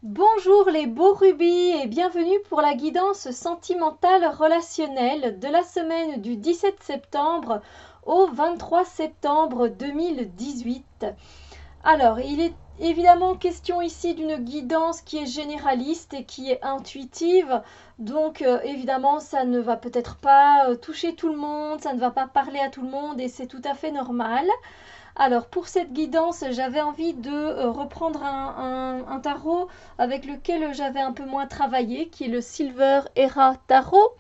Bonjour les beaux rubis et bienvenue pour la guidance sentimentale relationnelle de la semaine du 17 septembre au 23 septembre 2018. Alors, il est évidemment question ici d'une guidance qui est généraliste et qui est intuitive. Donc, évidemment, ça ne va peut-être pas toucher tout le monde, ça ne va pas parler à tout le monde et c'est tout à fait normal. Alors pour cette guidance, j'avais envie de reprendre un tarot avec lequel j'avais un peu moins travaillé, qui est le Silver Era Tarot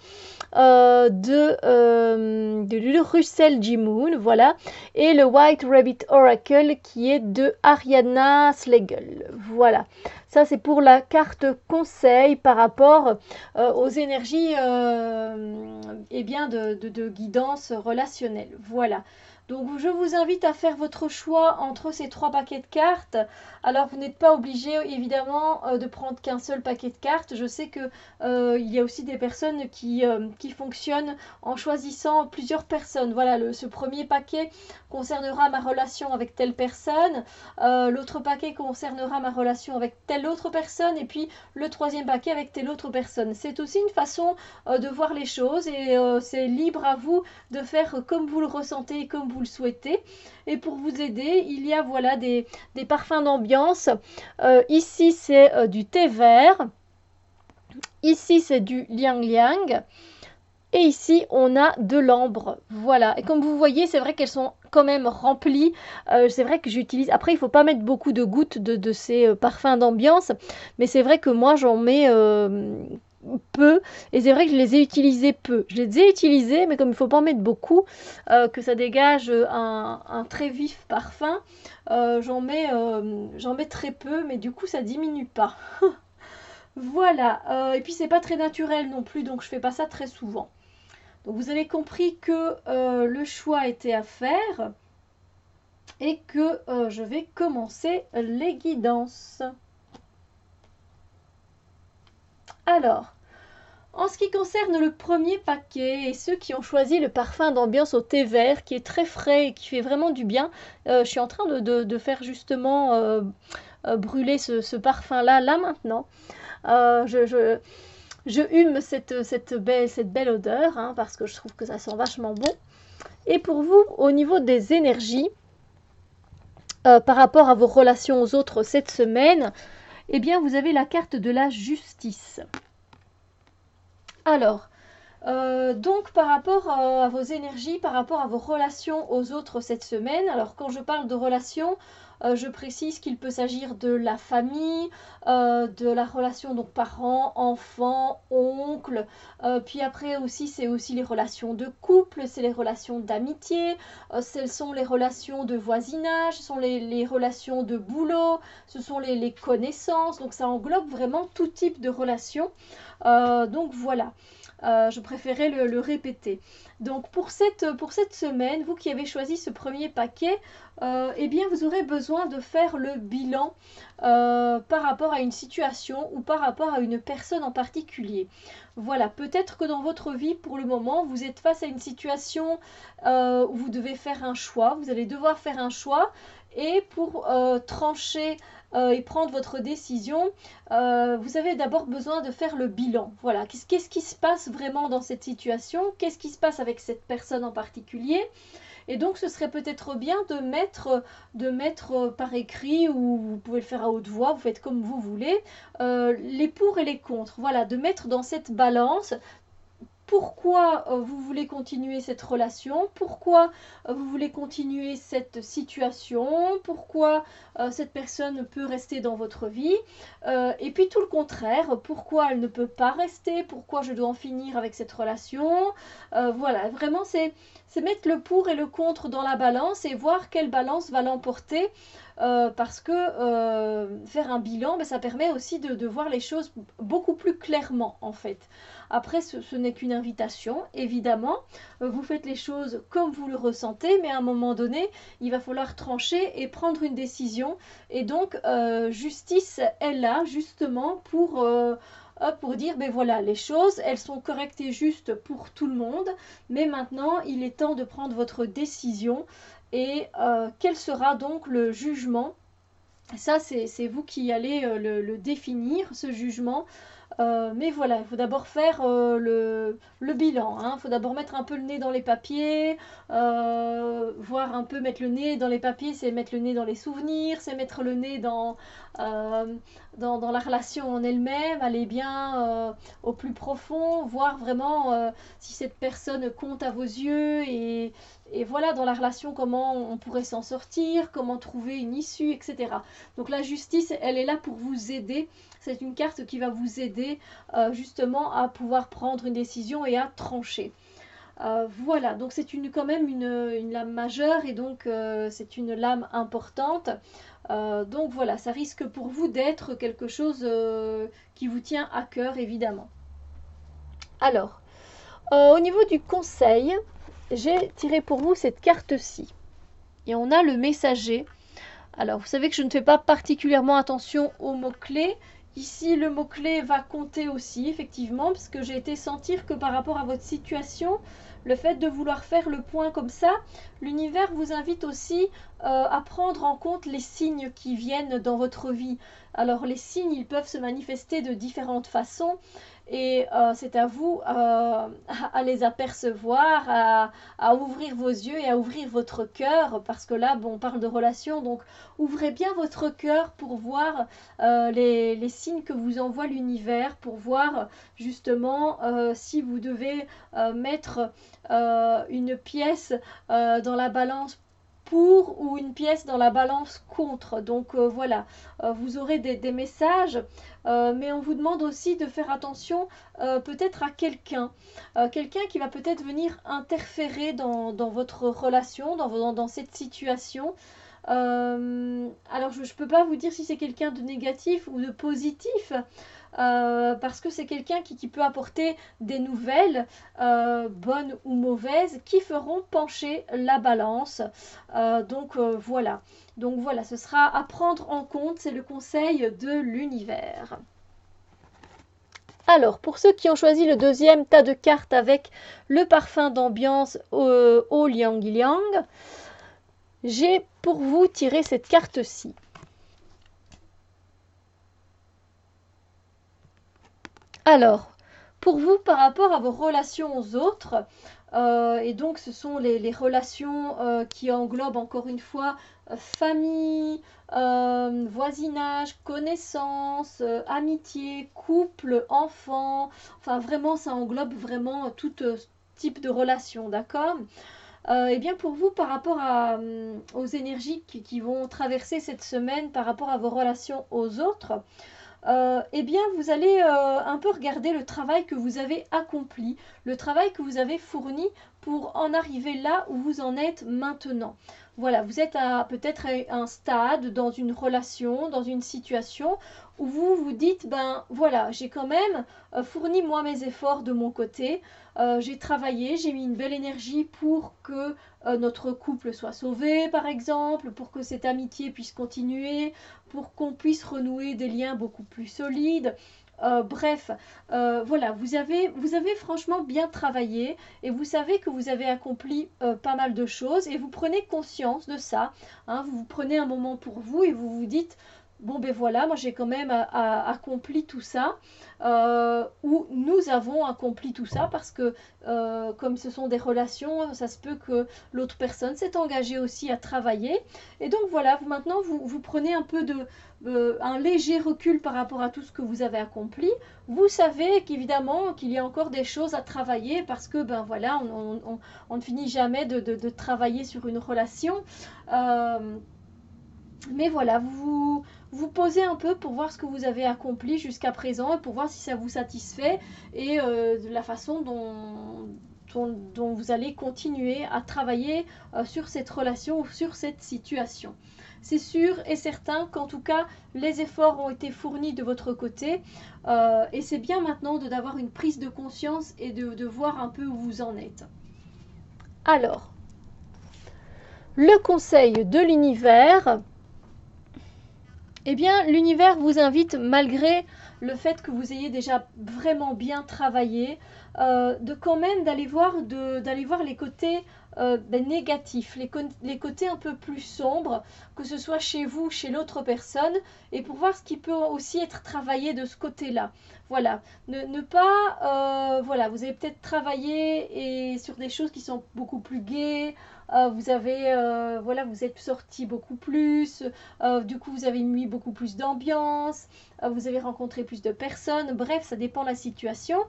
de Russell J. Moon, voilà, et le White Rabbit Oracle qui est de Ariana Schlegel, voilà. Ça c'est pour la carte conseil par rapport aux énergies eh bien de guidance relationnelle, voilà. Donc je vous invite à faire votre choix entre ces trois paquets de cartes. Alors vous n'êtes pas obligé évidemment de prendre qu'un seul paquet de cartes. Je sais que il y a aussi des personnes qui fonctionnent en choisissant plusieurs personnes. Voilà, ce premier paquet concernera ma relation avec telle personne, l'autre paquet concernera ma relation avec telle autre personne, et puis le troisième paquet avec telle autre personne. C'est aussi une façon de voir les choses et c'est libre à vous de faire comme vous le ressentez et comme vous le souhaitez. Et pour vous aider, il y a voilà des parfums d'ambiance. Ici, c'est du thé vert. Ici, c'est du liang liang. Et ici, on a de l'ambre. Voilà. Et comme vous voyez, c'est vrai qu'elles sont quand même remplies. C'est vrai que j'utilise... Après, il ne faut pas mettre beaucoup de gouttes de ces parfums d'ambiance. Mais c'est vrai que moi, j'en mets peu. Et c'est vrai que je les ai utilisés peu. Je les ai utilisés, mais comme il ne faut pas en mettre beaucoup, que ça dégage un très vif parfum, j'en mets très peu. Mais du coup, ça diminue pas. Voilà. Et puis, c'est pas très naturel non plus, donc je fais pas ça très souvent. Donc vous avez compris que le choix était à faire et que je vais commencer les guidances. Alors, en ce qui concerne le premier paquet et ceux qui ont choisi le parfum d'ambiance au thé vert qui est très frais et qui fait vraiment du bien, je suis en train de faire justement brûler ce parfum-là, là maintenant. Euh, je, je, je hume cette belle odeur hein, parce que je trouve que ça sent vachement bon. Et pour vous, au niveau des énergies, par rapport à vos relations aux autres cette semaine, eh bien vous avez la carte de la justice. Alors, donc par rapport à vos énergies, par rapport à vos relations aux autres cette semaine, alors quand je parle de relations, je précise qu'il peut s'agir de la famille, de la relation donc parents, enfants, oncles, puis après aussi c'est aussi les relations de couple, c'est les relations d'amitié, ce sont les relations de voisinage, ce sont les relations de boulot, ce sont les connaissances, donc ça englobe vraiment tout type de relations. Donc voilà. Je préférais le répéter. Donc pour cette semaine, vous qui avez choisi ce premier paquet, eh bien vous aurez besoin de faire le bilan par rapport à une situation ou par rapport à une personne en particulier. Voilà, peut-être que dans votre vie, pour le moment, vous êtes face à une situation où vous devez faire un choix, vous allez devoir faire un choix, et pour trancher et prendre votre décision, vous avez d'abord besoin de faire le bilan. Voilà, qu'est-ce qui se passe vraiment dans cette situation? Qu'est-ce qui se passe avec cette personne en particulier? Et donc, ce serait peut-être bien de mettre par écrit, ou vous pouvez le faire à haute voix, vous faites comme vous voulez, les pour et les contre. Voilà, de mettre dans cette balance pourquoi vous voulez continuer cette relation, pourquoi vous voulez continuer cette situation, pourquoi cette personne peut rester dans votre vie, et puis tout le contraire, pourquoi elle ne peut pas rester, pourquoi je dois en finir avec cette relation. Voilà, vraiment c'est mettre le pour et le contre dans la balance et voir quelle balance va l'emporter. Parce que faire un bilan, ça permet aussi de voir les choses beaucoup plus clairement en fait. Après, ce n'est qu'une invitation, évidemment. Vous faites les choses comme vous le ressentez, mais à un moment donné, il va falloir trancher et prendre une décision. Et donc, justice est là justement pour dire, ben voilà, les choses, elles sont correctes et justes pour tout le monde, mais maintenant, il est temps de prendre votre décision. Et quel sera donc le jugement Ça, c'est vous qui allez le définir, ce jugement. Mais voilà, il faut d'abord faire le bilan, hein. Il faut d'abord mettre un peu le nez dans les papiers, voir un peu mettre le nez dans les papiers, c'est mettre le nez dans les souvenirs, c'est mettre le nez euh, dans la relation en elle-même, aller bien au plus profond, voir vraiment si cette personne compte à vos yeux et voilà, dans la relation, comment on pourrait s'en sortir, comment trouver une issue, etc. Donc la justice, elle est là pour vous aider. C'est une carte qui va vous aider justement à pouvoir prendre une décision et à trancher. Voilà, donc c'est quand même une lame majeure et donc c'est une lame importante. Donc voilà, ça risque pour vous d'être quelque chose qui vous tient à cœur, évidemment. Alors, au niveau du conseil, j'ai tiré pour vous cette carte-ci. Et on a le messager. Alors, vous savez que je ne fais pas particulièrement attention aux mots-clés. Ici, le mot-clé va compter aussi, effectivement, parce que j'ai été sentir que par rapport à votre situation, le fait de vouloir faire le point comme ça, l'univers vous invite aussi à prendre en compte les signes qui viennent dans votre vie. Alors, les signes, ils peuvent se manifester de différentes façons et c'est à vous à les apercevoir, à ouvrir vos yeux et à ouvrir votre cœur, parce que là, bon, on parle de relation, donc ouvrez bien votre cœur pour voir les signes que vous envoie l'univers, pour voir justement si vous devez mettre une pièce dans la balance pour ou une pièce dans la balance contre. Donc voilà, vous aurez des messages, mais on vous demande aussi de faire attention peut-être à quelqu'un qui va peut-être venir interférer dans votre relation, dans cette situation. Alors je ne peux pas vous dire si c'est quelqu'un de négatif ou de positif, parce que c'est quelqu'un qui peut apporter des nouvelles, bonnes ou mauvaises, qui feront pencher la balance. Voilà. Donc voilà, ce sera à prendre en compte, c'est le conseil de l'univers. Alors, pour ceux qui ont choisi le deuxième tas de cartes avec le parfum d'ambiance au Liang Liang, j'ai pour vous tiré cette carte-ci. Alors, pour vous, par rapport à vos relations aux autres, et donc ce sont les relations qui englobent encore une fois famille, voisinage, connaissance, amitié, couple, enfant, enfin vraiment ça englobe vraiment tout type de relation, d'accord? Et bien pour vous, par rapport aux énergies qui vont traverser cette semaine, par rapport à vos relations aux autres, eh bien vous allez un peu regarder le travail que vous avez accompli, le travail que vous avez fourni pour en arriver là où vous en êtes maintenant. Voilà, vous êtes peut-être à un stade dans une relation, dans une situation où vous vous dites, ben voilà, j'ai quand même fourni moi mes efforts de mon côté, j'ai travaillé, j'ai mis une belle énergie pour que notre couple soit sauvé par exemple, pour que cette amitié puisse continuer, pour qu'on puisse renouer des liens beaucoup plus solides. Bref, voilà, vous avez franchement bien travaillé et vous savez que vous avez accompli pas mal de choses et vous prenez conscience de ça, hein, vous prenez un moment pour vous et vous vous dites, bon ben voilà, moi j'ai quand même accompli tout ça, ou nous avons accompli tout ça parce que comme ce sont des relations, ça se peut que l'autre personne s'est engagée aussi à travailler. Et donc voilà, maintenant vous prenez un peu un léger recul par rapport à tout ce que vous avez accompli. Vous savez qu'évidemment qu'il y a encore des choses à travailler parce que ben voilà, on ne finit jamais de travailler sur une relation. Mais voilà, vous posez un peu pour voir ce que vous avez accompli jusqu'à présent et pour voir si ça vous satisfait et de la façon dont vous allez continuer à travailler sur cette relation ou sur cette situation. C'est sûr et certain qu'en tout cas, les efforts ont été fournis de votre côté et c'est bien maintenant d'avoir une prise de conscience et de voir un peu où vous en êtes. Alors, le conseil de l'univers, Eh bien, l'univers vous invite, malgré le fait que vous ayez déjà vraiment bien travaillé, de quand même d'aller voir les côtés négatifs, les côtés un peu plus sombres, que ce soit chez vous ou chez l'autre personne, et pour voir ce qui peut aussi être travaillé de ce côté-là. Voilà, ne pas, voilà, vous avez peut-être travaillé et sur des choses qui sont beaucoup plus gaies, vous avez, voilà, vous êtes sorti beaucoup plus, du coup, vous avez mis beaucoup plus d'ambiance, vous avez rencontré plus de personnes. Bref, ça dépend de la situation.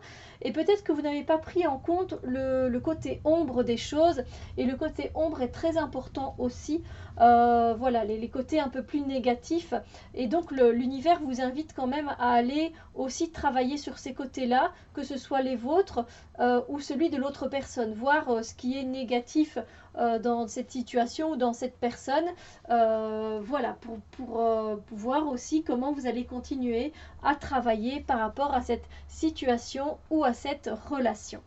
Et peut-être que vous n'avez pas pris en compte le côté ombre des choses. Et le côté ombre est très important aussi. Voilà, les côtés un peu plus négatifs. Et donc, l'univers vous invite quand même à aller aussi travailler sur ces côtés-là, que ce soit les vôtres ou celui de l'autre personne. Voir ce qui est négatif dans cette situation ou dans cette personne. Voilà, pour voir aussi comment vous allez continuer à travailler par rapport à cette situation ou à cette relation.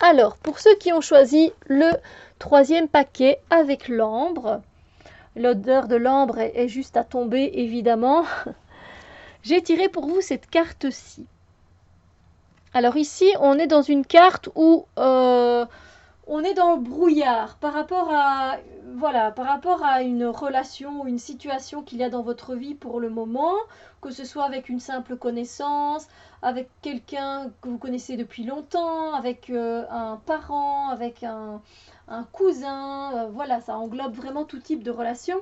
Alors, pour ceux qui ont choisi le troisième paquet avec l'ambre, l'odeur de l'ambre est juste à tomber évidemment, j'ai tiré pour vous cette carte-ci. Alors ici, on est dans une carte où on est dans le brouillard par rapport à, voilà, par rapport à une relation ou une situation qu'il y a dans votre vie pour le moment, que ce soit avec une simple connaissance, avec quelqu'un que vous connaissez depuis longtemps, avec un parent, avec un cousin, voilà, ça englobe vraiment tout type de relation.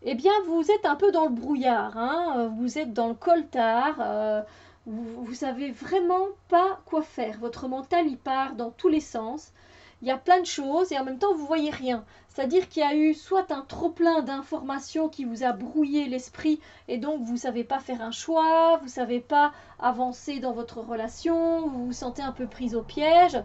Eh bien, vous êtes un peu dans le brouillard, hein, vous êtes dans le coltard, vous savez vraiment pas quoi faire. Votre mental, il part dans tous les sens. Il y a plein de choses et en même temps, vous voyez rien. C'est-à-dire qu'il y a eu soit un trop-plein d'informations qui vous a brouillé l'esprit et donc vous ne savez pas faire un choix, vous ne savez pas avancer dans votre relation, vous vous sentez un peu prise au piège.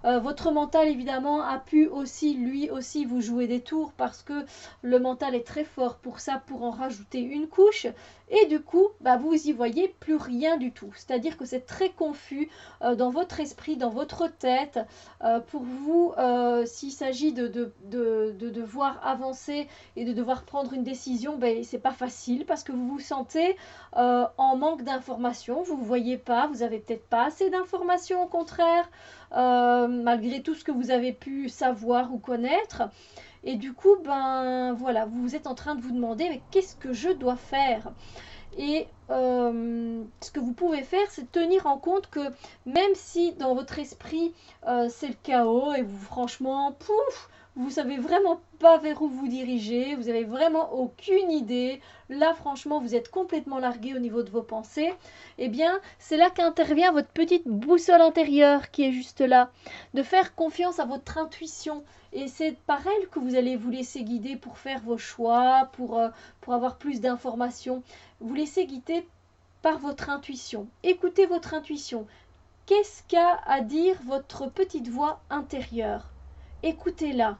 Votre mental, évidemment, a pu aussi, lui aussi, vous jouer des tours parce que le mental est très fort pour ça, pour en rajouter une couche. Et du coup, vous y voyez plus rien du tout. C'est-à-dire que c'est très confus dans votre esprit, dans votre tête. Pour vous, s'il s'agit de devoir avancer et de devoir prendre une décision, c'est pas facile parce que vous vous sentez en manque d'informations. Vous ne voyez pas, vous n'avez peut-être pas assez d'informations au contraire, malgré tout ce que vous avez pu savoir ou connaître. Et du coup, voilà, vous êtes en train de vous demander, mais qu'est-ce que je dois faire? Et ce que vous pouvez faire, c'est tenir en compte que même si dans votre esprit c'est le chaos et vous franchement, pouf, vous savez vraiment pas vers où vous dirigez, vous avez vraiment aucune idée, là franchement vous êtes complètement largué au niveau de vos pensées, eh bien c'est là qu'intervient votre petite boussole intérieure qui est juste là, de faire confiance à votre intuition. Et c'est par elle que vous allez vous laisser guider pour faire vos choix, pour avoir plus d'informations. Vous laissez guider par votre intuition. Écoutez votre intuition. Qu'est-ce qu'a à dire votre petite voix intérieure? Écoutez-la.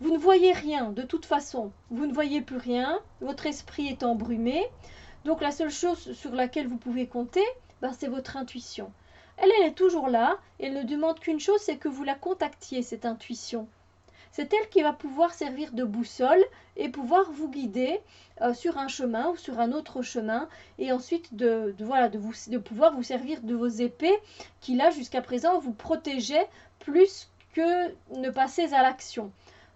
Vous ne voyez rien de toute façon. Vous ne voyez plus rien. Votre esprit est embrumé. Donc la seule chose sur laquelle vous pouvez compter, c'est votre intuition. Elle est toujours là. Elle ne demande qu'une chose, c'est que vous la contactiez, cette intuition. C'est elle qui va pouvoir servir de boussole et pouvoir vous guider sur un chemin ou sur un autre chemin et ensuite de pouvoir vous servir de vos épées qui là jusqu'à présent vous protégeaient plus que ne passer à l'action.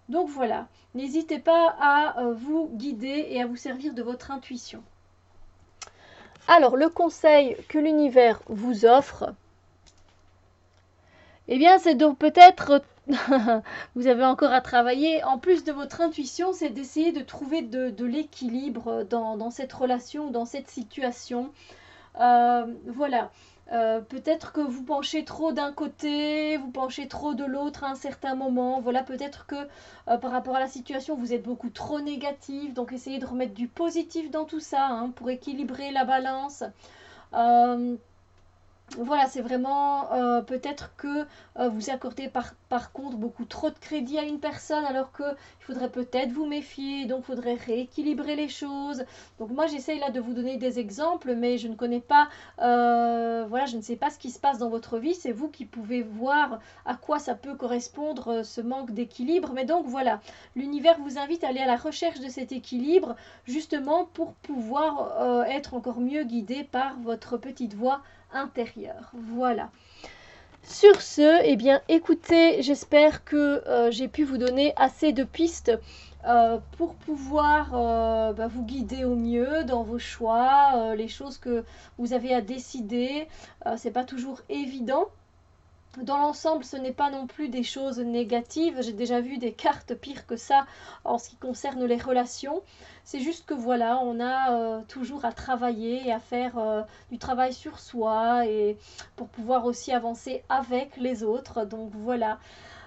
Donc voilà, n'hésitez pas à vous guider et à vous servir de votre intuition. Alors le conseil que l'univers vous offre, eh bien c'est donc peut-être vous avez encore à travailler. En plus de votre intuition, c'est d'essayer de trouver de l'équilibre dans cette relation, dans cette situation. Voilà. Peut-être que vous penchez trop d'un côté, vous penchez trop de l'autre à un certain moment. Voilà, peut-être que par rapport à la situation, vous êtes beaucoup trop négatif. Donc, essayez de remettre du positif dans tout ça pour équilibrer la balance. Voilà, c'est vraiment peut-être que vous accordez par contre beaucoup trop de crédit à une personne alors qu'il faudrait peut-être vous méfier, donc il faudrait rééquilibrer les choses. Donc moi j'essaye là de vous donner des exemples, mais je ne connais pas, voilà, je ne sais pas ce qui se passe dans votre vie, c'est vous qui pouvez voir à quoi ça peut correspondre ce manque d'équilibre. Mais donc voilà, l'univers vous invite à aller à la recherche de cet équilibre justement pour pouvoir être encore mieux guidé par votre petite voix intérieur. Voilà. Sur ce, eh bien, écoutez, j'espère que j'ai pu vous donner assez de pistes pour pouvoir vous guider au mieux dans vos choix, les choses que vous avez à décider. C'est pas toujours évident. Dans l'ensemble, ce n'est pas non plus des choses négatives. J'ai déjà vu des cartes pires que ça en ce qui concerne les relations. C'est juste que voilà, on a toujours à travailler et à faire du travail sur soi et pour pouvoir aussi avancer avec les autres. Donc voilà.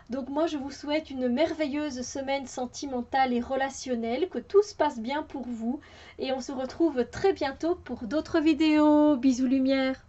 Donc moi, je vous souhaite une merveilleuse semaine sentimentale et relationnelle, que tout se passe bien pour vous et on se retrouve très bientôt pour d'autres vidéos. Bisous lumière.